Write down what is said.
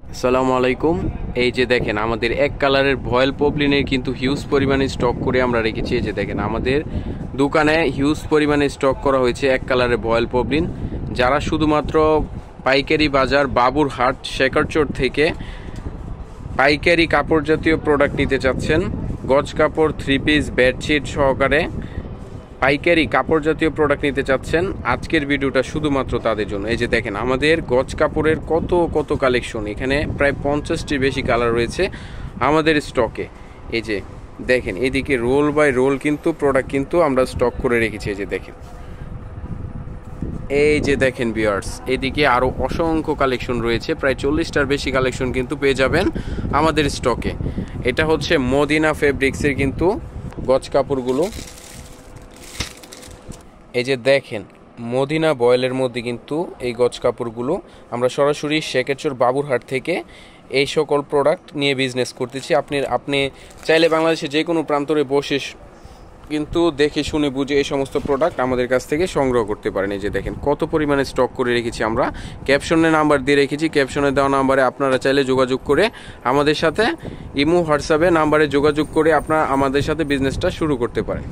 আসসালামু আলাইকুম। এই যে দেখেন আমাদের এক কালারের ভয়েল পপলিনের কিন্তু হিউজ পরিমাণে স্টক করে আমরা রেখেছি। এই যে দেখেন আমাদের দোকানে হিউজ পরিমাণে স্টক করা হয়েছে এক কালারের ভয়েল পপলিন। যারা শুধুমাত্র পাইকারি বাজার বাবুরহাট শেখারচর থেকে পাইকারি কাপড় জাতীয় প্রোডাক্ট নিতে চাচ্ছেন, গজ কাপড়, থ্রি পিস, বেডশিট সহকারে পাইকারি কাপড় জাতীয় প্রোডাক্ট নিতে চাচ্ছেন, আজকের ভিডিওটা শুধুমাত্র তাদের জন্য। এই যে দেখেন আমাদের গজ কাপড়ের কত কত কালেকশন, এখানে প্রায় 50টির বেশি কালার রয়েছে আমাদের স্টকে। এই যে দেখেন এদিকে রোল বাই রোল কিন্তু প্রোডাক্ট কিন্তু আমরা স্টক করে রেখেছি। এই যে দেখেন ভিউয়ার্স, এদিকে আরও অসংখ্য কালেকশন রয়েছে, প্রায় 40টার বেশি কালেকশন কিন্তু পেয়ে যাবেন আমাদের স্টকে। এটা হচ্ছে মদিনা ফেব্রিক্সের কিন্তু গজ কাপড়গুলো। এই যে দেখেন মদিনা বয়েলের মধ্যে কিন্তু এই গজ কাপড়গুলো আমরা সরাসরি শেখারচর বাবুরহাট থেকে এই সকল প্রোডাক্ট নিয়ে বিজনেস করতেছি। আপনি চাইলে বাংলাদেশে যে কোনো প্রান্তরে বসে কিন্তু দেখে শুনে বুঝে এই সমস্ত প্রোডাক্ট আমাদের কাছ থেকে সংগ্রহ করতে পারেন। এই যে দেখেন কত পরিমাণে স্টক করে রেখেছি আমরা, ক্যাপশনে নাম্বার দিয়ে রেখেছি, ক্যাপশনে দেওয়া নাম্বারে আপনারা চাইলে যোগাযোগ করে আমাদের সাথে ইমো হোয়াটসঅ্যাপে নাম্বারে যোগাযোগ করে আপনারা আমাদের সাথে বিজনেসটা শুরু করতে পারেন।